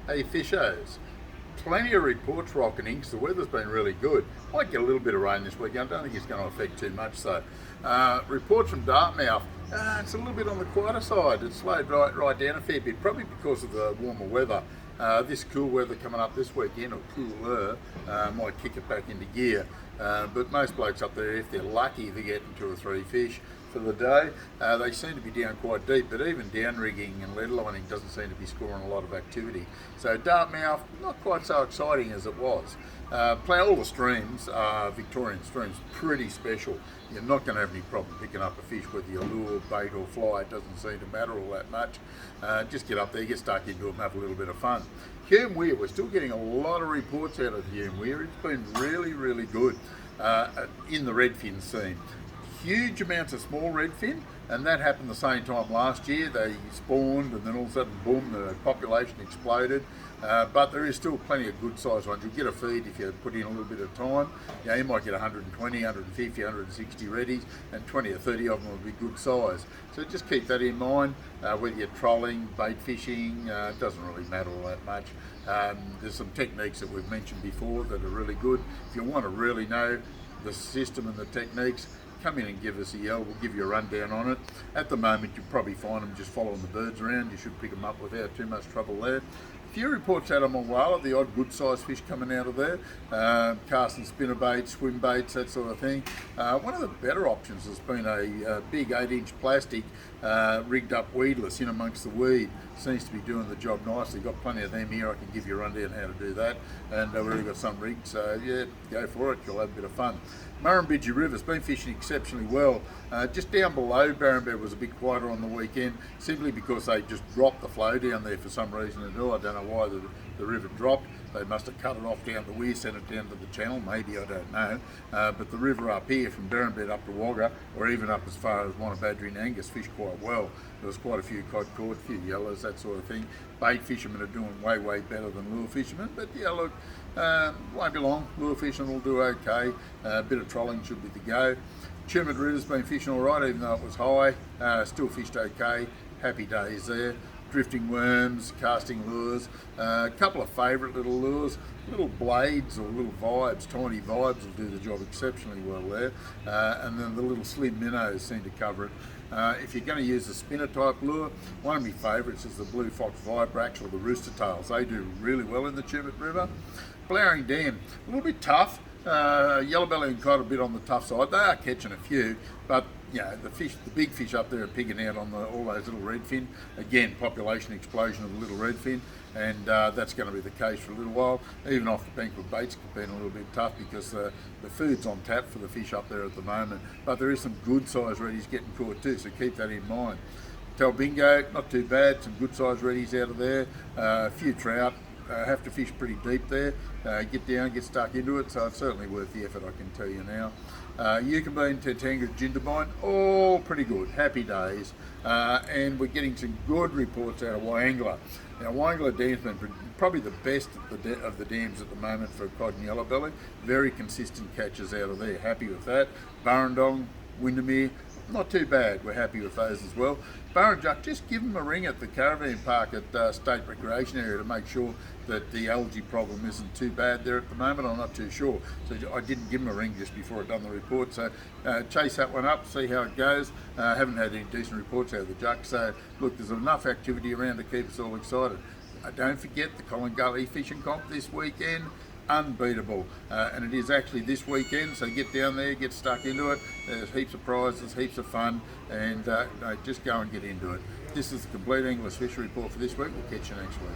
Hey fishos, plenty of reports rocketing because the weather's been really good. Might get a little bit of rain this weekend. I don't think it's going to affect too much though. Reports from Dartmouth, it's a little bit on the quieter side. It's slowed right down a fair bit, probably because of the warmer weather. This cool weather coming up this weekend, or cooler, might kick it back into gear. But most blokes up there, if they're lucky, they're getting 2 or 3 fish for the day. They seem to be down quite deep, but even down rigging and lead lining doesn't seem to be scoring a lot of activity. So Dartmouth, not quite so exciting as it was. Play all the streams, Victorian streams, pretty special. You're not going to have any problem picking up a fish, whether you lure, bait or fly. It doesn't seem to matter all that much. Just get up there, get stuck into them, have a little bit of fun. Hume Weir, we're still getting a lot of reports out of Hume Weir. It's been really good in the redfin scene. Huge amounts of small redfin, and that happened the same time last year. They spawned and then all of a sudden, boom, the population exploded. But there is still plenty of good sized ones. You'll get a feed if you put in a little bit of time. You might get 120, 150, 160 reddies, and 20 or 30 of them will be good size. So just keep that in mind, whether you're trolling, bait fishing, it doesn't really matter all that much. There's some techniques that we've mentioned before that are really good. If you want to really know the system and the techniques, come in and give us a yell. We'll give you a rundown on it. At the moment, you'll probably find them just following the birds around. You should pick them up without too much trouble there. A few reports out of Wagga, the odd good sized fish coming out of there, casting spinner baits, swim baits, that sort of thing. One of the better options has been a big 8-inch plastic rigged up weedless in amongst the weed. Seems to be doing the job nicely. Got plenty of them here. I can give you a rundown how to do that, and we've already got some rigged, so yeah, go for it. You'll have a bit of fun. Murrumbidgee River's been fishing exceptionally well. Just down below, Barrenbed was a bit quieter on the weekend, simply because they just dropped the flow down there for some reason at all. I don't know why the river dropped. They must have cut it off down the weir, sent it down to the channel, maybe, I don't know. But the river up here, from Barrenbed up to Wagga, or even up as far as Wannabadgery and Angus, fish quite well. There was quite a few cod caught, a few yellows, that sort of thing. Bait fishermen are doing way better than lure fishermen, but yeah, look, won't be long. Lure fishing will do okay. A bit of trolling should be the go. Chermit River's been fishing all right, even though it was high. Still fished okay. Happy days there. Drifting worms, casting lures, a couple of favourite little lures, little blades or little vibes, tiny vibes will do the job exceptionally well there, and then the little slim minnows seem to cover it. If you're going to use a spinner type lure, one of my favourites is the Blue Fox Vibrax or the Rooster Tails. They do really well in the Chermit River. Blowering Dam, a little bit tough. Yellow belly and cod a bit on the tough side. They are catching a few, but you know, the big fish up there are pigging out on all those little redfin. Again, population explosion of the little redfin, and that's going to be the case for a little while. Even off the bank with baits have been a little bit tough because the food's on tap for the fish up there at the moment. But there is some good size reddies getting caught too, so keep that in mind. Talbingo, not too bad. Some good size reddies out of there. A few trout. Have to fish pretty deep there, get down, get stuck into it, so it's certainly worth the effort, I can tell you now. Yucambine, Tatanga, Jindabyne, all pretty good, happy days, and we're getting some good reports out of Wagga. Now, Wagga Dam's been probably the best of the dams at the moment for cod and yellow belly. Very consistent catches out of there, happy with that. Burrendong, Windermere, not too bad, we're happy with those as well. Burrinjuck, just give them a ring at the caravan park at State Recreation Area to make sure that the algae problem isn't too bad there at the moment. I'm not too sure, so I didn't give them a ring just before I'd done the report, so chase that one up, see how it goes. Haven't had any decent reports out of the Juck, so look, there's enough activity around to keep us all excited. Don't forget the Colin Gully Fishing Comp this weekend. Unbeatable, and it is actually this weekend, so get down there, get stuck into it. There's heaps of prizes, heaps of fun, and just go and get into it. This is the Complete English Fishery Report for this week. We'll catch you next week.